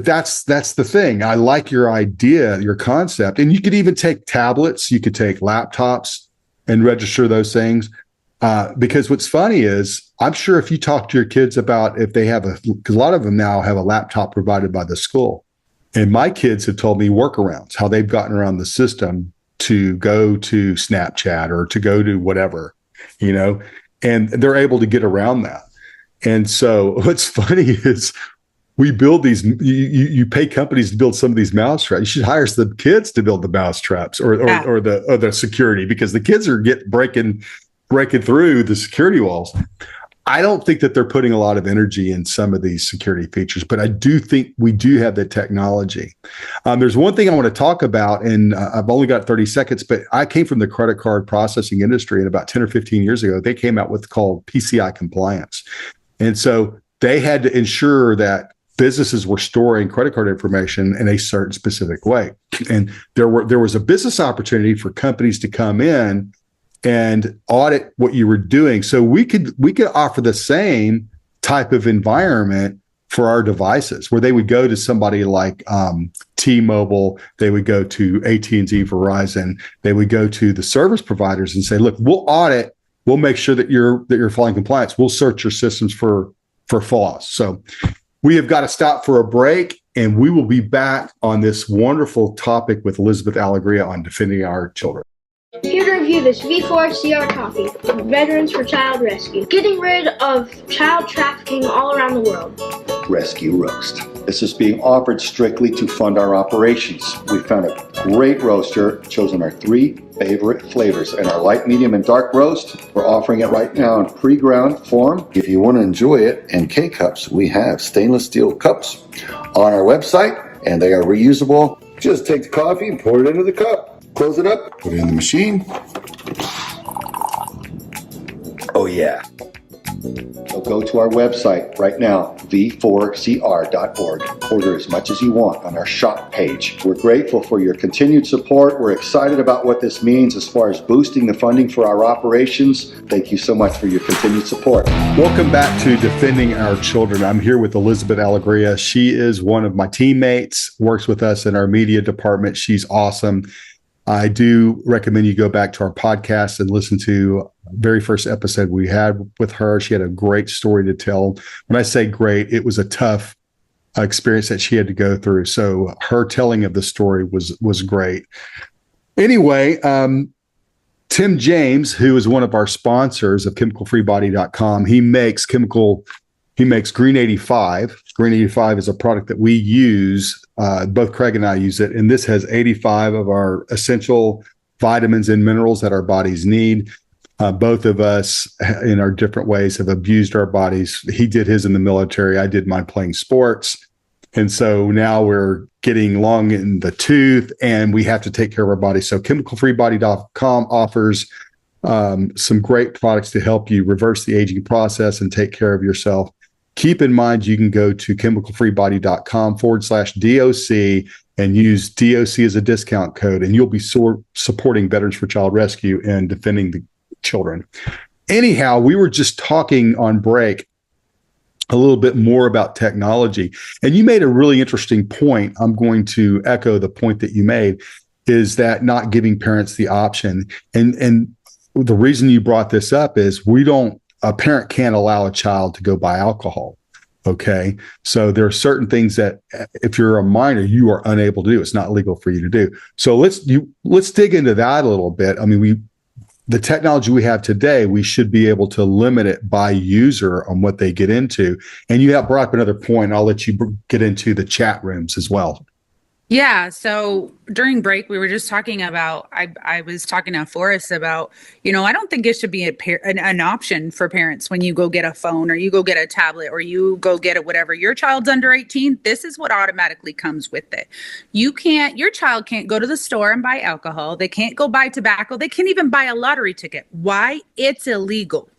that's the thing. I like your idea, your concept. And you could even take tablets, you could take laptops and register those things. Because what's funny is, I'm sure if you talk to your kids about if they have because a lot of them now have a laptop provided by the school. And my kids have told me workarounds, how they've gotten around the system to go to Snapchat or to go to whatever, and they're able to get around that. And so what's funny is we build these, you pay companies to build some of these mousetraps. You should hire the kids to build the mousetraps or the security, because the kids are breaking through the security walls. I don't think that they're putting a lot of energy in some of these security features, but I do think we do have the technology. There's one thing I want to talk about, and I've only got 30 seconds, but I came from the credit card processing industry, and about 10 or 15 years ago, they came out with called PCI compliance. And so they had to ensure that businesses were storing credit card information in a certain specific way. And there was a business opportunity for companies to come in and audit what you were doing. So we could offer the same type of environment for our devices, where they would go to somebody like T-Mobile, they would go to AT&T, Verizon, they would go to the service providers and say, look, we'll audit, we'll make sure that you're following compliance, we'll search your systems for flaws. So we have got to stop for a break, and we will be back on this wonderful topic with Elizabeth Alegria on defending our children. Here to review this V4CR coffee, Veterans for Child Rescue. Getting rid of child trafficking all around the world. Rescue Roast. This is being offered strictly to fund our operations. We found a great roaster, chosen our 3 favorite flavors, and our light, medium, and dark roast, we're offering it right now in pre-ground form. If you want to enjoy it in K-cups, we have stainless steel cups on our website, and they are reusable. Just take the coffee and pour it into the cup. Close it up, put it in the machine. Oh yeah. So go to our website right now, v4cr.org. Order as much as you want on our shop page. We're grateful for your continued support. We're excited about what this means as far as boosting the funding for our operations. Thank you so much for your continued support. Welcome back to Defending Our Children. I'm here with Elizabeth Alegria. She is one of my teammates, works with us in our media department. She's awesome. I do recommend you go back to our podcast and listen to the very first episode we had with her. She had a great story to tell. When I say great, it was a tough experience that she had to go through. So her telling of the story was great. Anyway, Tim James, who is one of our sponsors of chemicalfreebody.com, he makes Green 85. Green 85 is a product that we use. Both Craig and I use it. And this has 85 of our essential vitamins and minerals that our bodies need. Both of us, in our different ways, have abused our bodies. He did his in the military. I did mine playing sports. And so now we're getting long in the tooth and we have to take care of our body. So chemicalfreebody.com offers some great products to help you reverse the aging process and take care of yourself. Keep in mind, you can go to chemicalfreebody.com/DOC and use DOC as a discount code, and you'll be supporting Veterans for Child Rescue and defending the children. Anyhow, we were just talking on break a little bit more about technology, and you made a really interesting point. I'm going to echo the point that you made, is that not giving parents the option. And the reason you brought this up is a parent can't allow a child to go buy alcohol. Okay. So there are certain things that if you're a minor, you are unable to do. It's not legal for you to do. So let's dig into that a little bit. I mean, the technology we have today, we should be able to limit it by user on what they get into. And you have brought up another point. I'll let you get into the chat rooms as well. Yeah. So during break, we were just talking about, I was talking to Forrest about, I don't think it should be an option for parents when you go get a phone or you go get a tablet or you go get a whatever. Your child's under 18. This is what automatically comes with it. Your child can't go to the store and buy alcohol. They can't go buy tobacco. They can't even buy a lottery ticket. Why? It's illegal.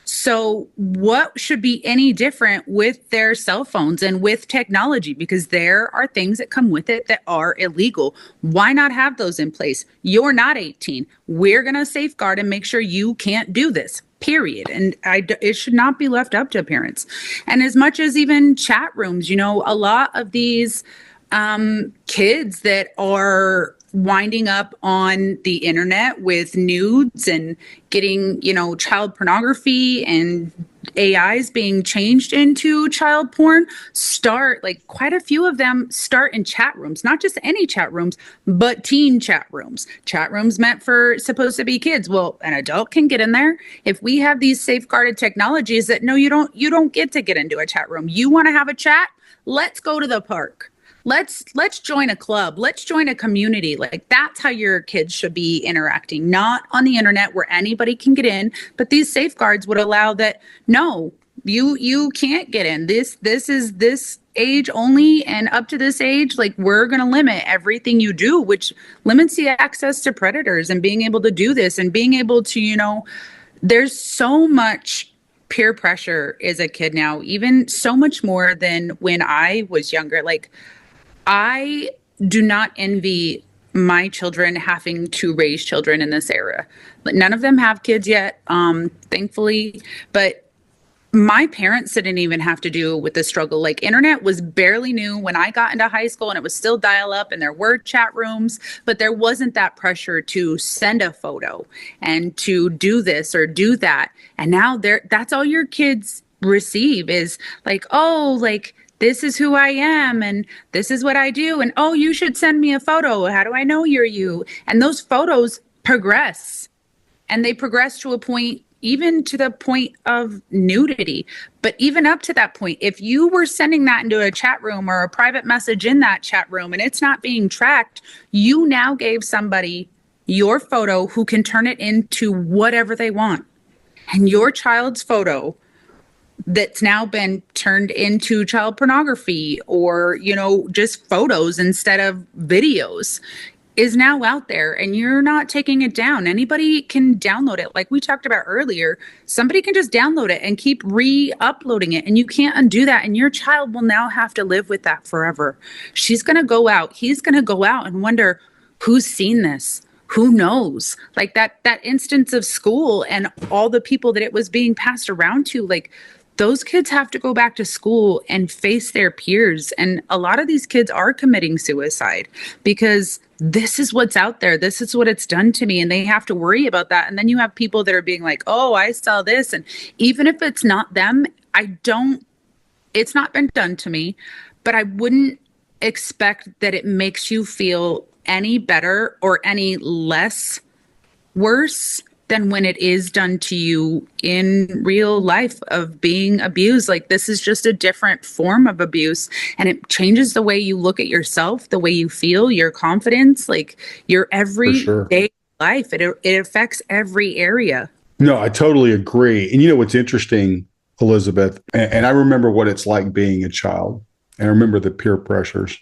So what should be any different with their cell phones and with technology? Because there are things that come with it that are illegal. Why not have those in place? You're not 18. We're going to safeguard and make sure you can't do this, period. And it should not be left up to parents. And as much as even chat rooms, a lot of these kids that are winding up on the internet with nudes and getting, child pornography and AIs being changed into child porn quite a few of them start in chat rooms, not just any chat rooms, but teen chat rooms supposed to be kids. Well, an adult can get in there. If we have these safeguarded technologies that no, you don't get to get into a chat room. You want to have a chat? Let's go to the park. Let's join a club. Let's join a community. That's how your kids should be interacting, not on the internet where anybody can get in. But these safeguards would allow that. No, you can't get in. This is this age only, and up to this age, we're going to limit everything you do, which limits the access to predators and being able to do this and being able to, there's so much peer pressure as a kid now, even so much more than when I was younger. I do not envy my children having to raise children in this era. None of them have kids yet, thankfully, but my parents didn't even have to do with the struggle. Internet was barely new when I got into high school, and it was still dial up and there were chat rooms, but there wasn't that pressure to send a photo and to do this or do that. And now that's all your kids receive is this is who I am and this is what I do. And, oh, you should send me a photo. How do I know you're you? And those photos progress, and they progress to a point, even to the point of nudity. But even up to that point, if you were sending that into a chat room or a private message in that chat room and it's not being tracked, you now gave somebody your photo who can turn it into whatever they want. And your child's photo that's now been turned into child pornography or, just photos instead of videos is now out there, and you're not taking it down. Anybody can download it. Like we talked about earlier, somebody can just download it and keep re-uploading it, and you can't undo that. And your child will now have to live with that forever. She's going to go out. He's going to go out and wonder who's seen this. Who knows? That instance of school and all the people that it was being passed around to, those kids have to go back to school and face their peers. And a lot of these kids are committing suicide because this is what's out there. This is what it's done to me. And they have to worry about that. And then you have people that are being like, oh, I saw this. And even if it's not them, it's not been done to me, but I wouldn't expect that it makes you feel any better or any less worse than when it is done to you in real life of being abused. Like, this is just a different form of abuse, and it changes the way you look at yourself, the way you feel, your confidence, like your everyday life. It affects every area. No, I totally agree. And you know what's interesting, Elizabeth, and I remember what it's like being a child, and I remember the peer pressures.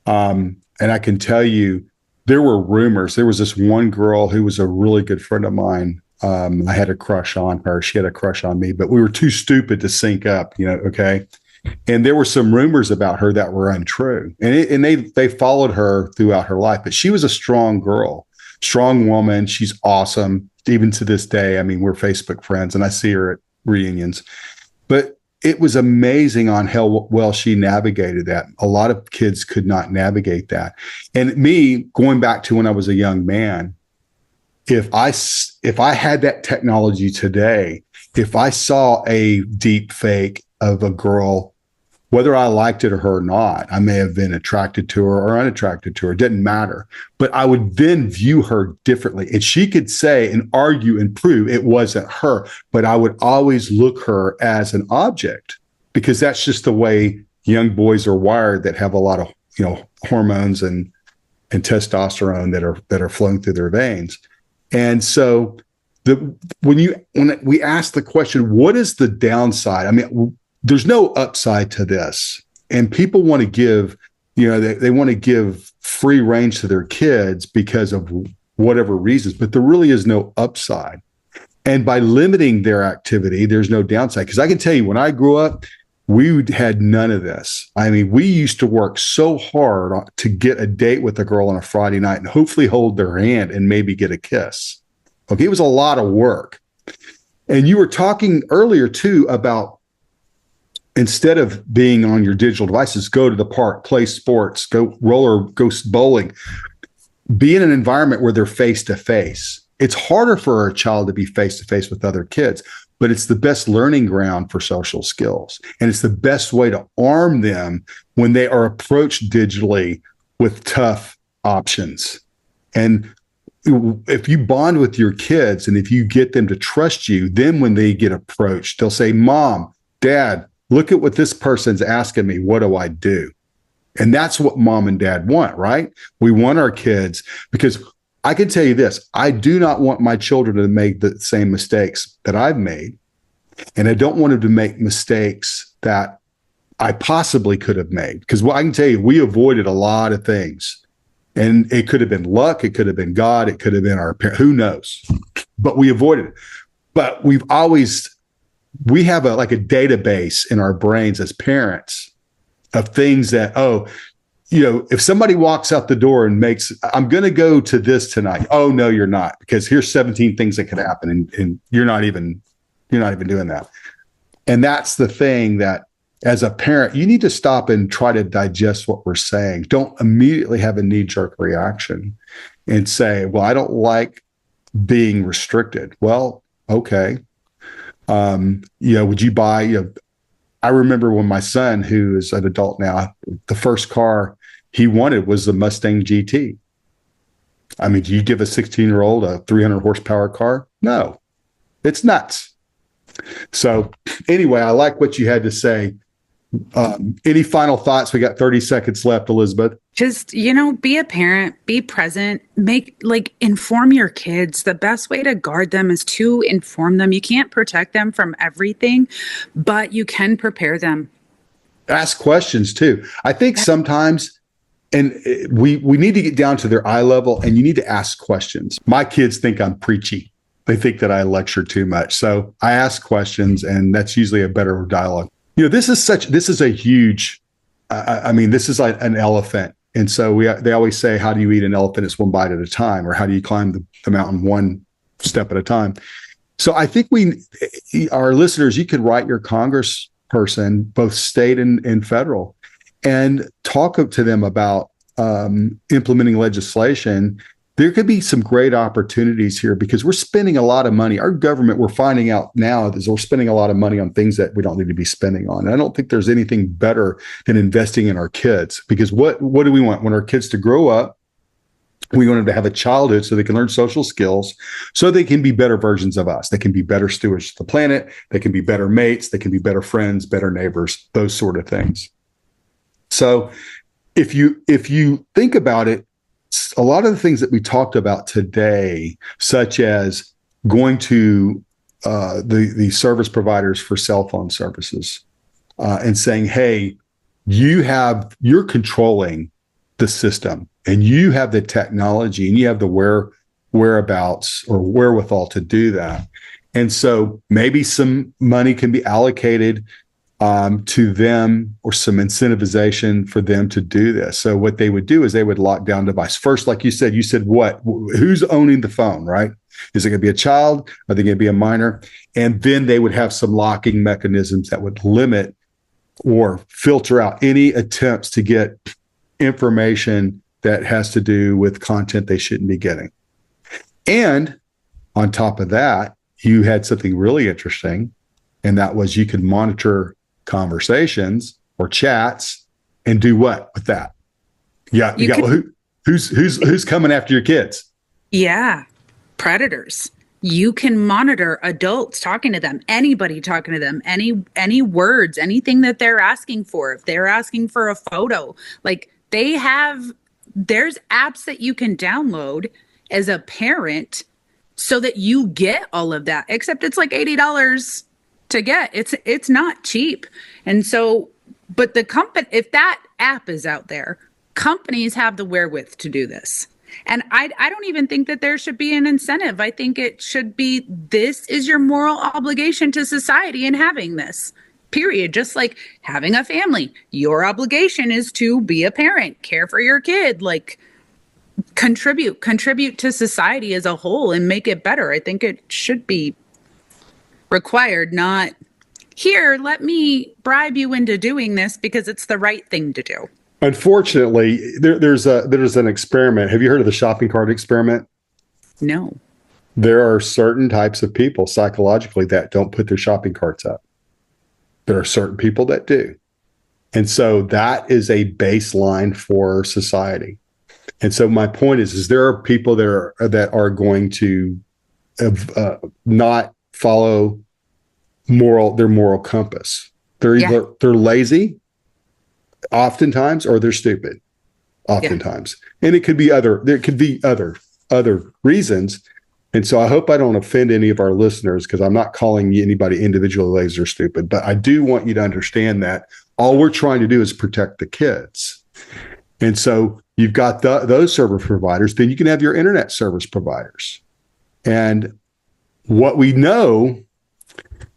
And I can tell you, there were rumors. There was this one girl who was a really good friend of mine. I had a crush on her. She had a crush on me, but we were too stupid to sync up, okay? And there were some rumors about her that were untrue. And they followed her throughout her life. But she was a strong girl, strong woman. She's awesome. Even to this day, I mean, we're Facebook friends, and I see her at reunions. But it was amazing on how well she navigated that. A lot of kids could not navigate that. And me, going back to when I was a young man, if I had that technology today, if I saw a deep fake of a girl, whether I liked it or not, I may have been attracted to her or unattracted to her. It didn't matter. But I would then view her differently. And she could say and argue and prove it wasn't her. But I would always look her as an object, because that's just the way young boys are wired that have a lot of, hormones and testosterone that are flowing through their veins. And so when we ask the question, what is the downside? I mean, there's no upside to this, and people want to give, they want to give free range to their kids because of whatever reasons, but there really is no upside. And by limiting their activity, there's no downside. Because I can tell you, when I grew up, we had none of this. I mean, we used to work so hard to get a date with a girl on a Friday night and hopefully hold their hand and maybe get a kiss. Okay, it was a lot of work. And you were talking earlier too about, instead of being on your digital devices, go to the park, play sports, go bowling, be in an environment where they're face to face. It's harder for a child to be face to face with other kids, but it's the best learning ground for social skills. And it's the best way to arm them when they are approached digitally with tough options. And if you bond with your kids and if you get them to trust you, then when they get approached, they'll say, Mom, Dad, look at what this person's asking me. What do I do? And that's what mom and dad want, right? We want our kids, because I can tell you this, I do not want my children to make the same mistakes that I've made. And I don't want them to make mistakes that I possibly could have made. Because I can tell you, we avoided a lot of things. And it could have been luck. It could have been God. It could have been our parents. Who knows? But we avoided it. But we have a database in our brains as parents of things that, if somebody walks out the door and I'm going to go to this tonight. Oh, no, you're not, because here's 17 things that could happen. And you're not even doing that. And that's the thing that, as a parent, you need to stop and try to digest what we're saying. Don't immediately have a knee-jerk reaction and say, well, I don't like being restricted. Well, okay. Would you buy, I remember when my son, who is an adult now, the first car he wanted was the Mustang GT. I mean, do you give a 16-year-old a 300 horsepower car? No, it's nuts. So anyway, I like what you had to say. Any final thoughts? We got 30 seconds left, Elizabeth. Just, be a parent, be present, inform your kids. The best way to guard them is to inform them. You can't protect them from everything, but you can prepare them. Ask questions too. I think sometimes, and we need to get down to their eye level, and you need to ask questions. My kids think I'm preachy. They think that I lecture too much. So I ask questions, and that's usually a better dialogue. This is a huge, this is like an elephant. And so they always say, how do you eat an elephant? It's one bite at a time, or how do you climb the mountain one step at a time? So I think our listeners, you could write your congressperson, both state and federal, and talk to them about implementing legislation, there could be some great opportunities here because we're spending a lot of money. Our government, we're finding out now, is we're spending a lot of money on things that we don't need to be spending on. And I don't think there's anything better than investing in our kids, because what do we want? We want our kids to grow up. We want them to have a childhood so they can learn social skills, so they can be better versions of us. They can be better stewards of the planet. They can be better mates. They can be better friends, better neighbors, those sort of things. So if you think about it, a lot of the things that we talked about today, such as going to the service providers for cell phone services and saying, hey, you're controlling the system and you have the technology and you have the whereabouts or wherewithal to do that. And so maybe some money can be allocated to them, or some incentivization for them to do this. So what they would do is they would lock down device. First, like you said what? Who's owning the phone, right? Is it going to be a child? Are they going to be a minor? And then they would have some locking mechanisms that would limit or filter out any attempts to get information that has to do with content they shouldn't be getting. And on top of that, you had something really interesting, and that was you could monitor conversations or chats and do what with that? Yeah, who's coming after your kids? Yeah, predators. You can monitor adults talking to them, anybody talking to them, any words, anything that they're asking for. If they're asking for a photo, like there's apps that you can download as a parent so that you get all of that, except it's like $80 to get. It's not cheap. And so, but the company, if that app is out there, companies have the wherewith to do this. And I don't even think that there should be an incentive. I think it should be, this is your moral obligation to society in having this, period. Just like having a family, your obligation is to be a parent, care for your kid, like contribute to society as a whole and make it better. I think it should be required, not here, let me bribe you into doing this because it's the right thing to do. Unfortunately, there's an experiment. Have you heard of the shopping cart experiment? No. There are certain types of people psychologically that don't put their shopping carts up. There are certain people that do. And so that is a baseline for society. And so my point is there are people that are going to not follow their moral compass. They're either they're lazy oftentimes, or they're stupid oftentimes. And it could be other reasons. And so I hope I don't offend any of our listeners, because I'm not calling anybody individually lazy or stupid, but I do want you to understand that all we're trying to do is protect the kids. And so you've got those service providers, then you can have your internet service providers. And what we know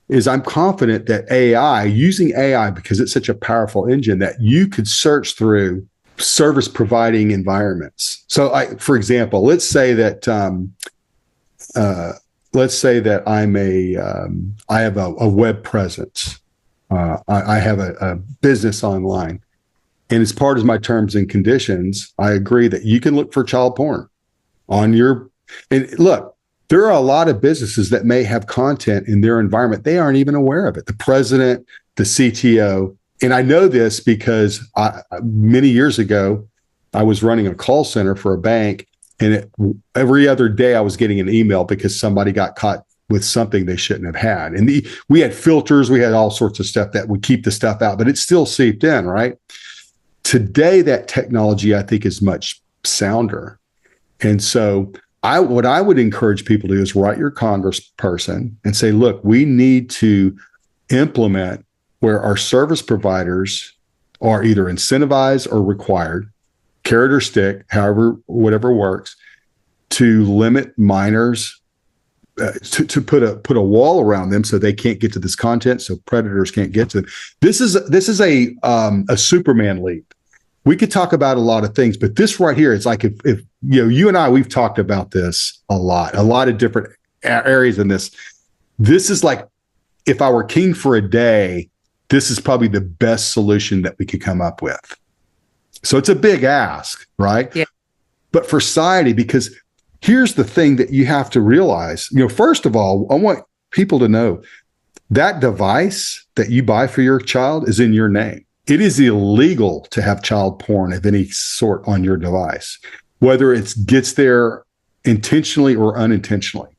is I'm confident that using AI, because it's such a powerful engine, that you could search through service providing environments. So for example, let's say that I have a web presence. I have a business online. And as part of my terms and conditions, I agree that you can look for child porn and look, there are a lot of businesses that may have content in their environment. They aren't even aware of it. The president, the CTO, and I know this because many years ago, I was running a call center for a bank, and every other day I was getting an email because somebody got caught with something they shouldn't have had. And we had filters, we had all sorts of stuff that would keep the stuff out, but it still seeped in, right? Today, that technology, I think, is much sounder. And so what I would encourage people to do is write your congressperson and say, look, we need to implement where our service providers are either incentivized or required, carrot or stick, whatever works, to limit minors, to put a wall around them so they can't get to this content, so predators can't get to them. This is a Superman leap. We could talk about a lot of things, but this right here, it's like if you and I, we've talked about this a lot of different areas in this. This is like, if I were king for a day, this is probably the best solution that we could come up with. So it's a big ask, right? Yeah. But for society, because here's the thing that you have to realize, first of all, I want people to know that device that you buy for your child is in your name. It is illegal to have child porn of any sort on your device, whether it gets there intentionally or unintentionally.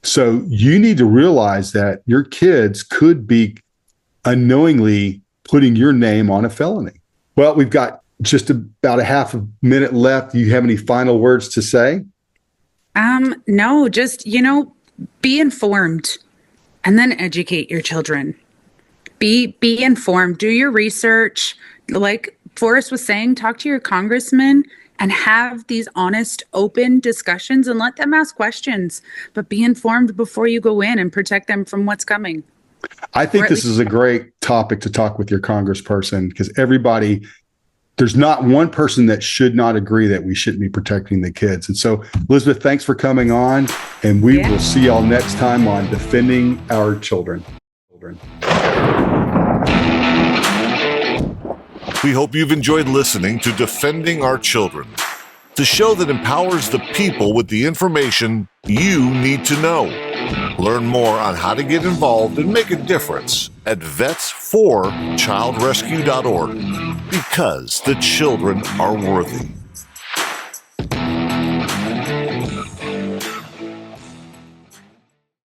So you need to realize that your kids could be unknowingly putting your name on a felony. Well, we've got just about a half a minute left. Do you have any final words to say? No, just, be informed and then educate your children. Be informed, do your research. Like Forrest was saying, talk to your congressman and have these honest, open discussions and let them ask questions, but be informed before you go in and protect them from what's coming. I think this is a great topic to talk with your congressperson, because there's not one person that should not agree that we shouldn't be protecting the kids. And so, Elizabeth, thanks for coming on, and we will see y'all next time on Defending Our Children. We hope you've enjoyed listening to Defending Our Children, the show that empowers the people with the information you need to know. Learn more on how to get involved and make a difference at vetsforchildrescue.org, because the children are worthy.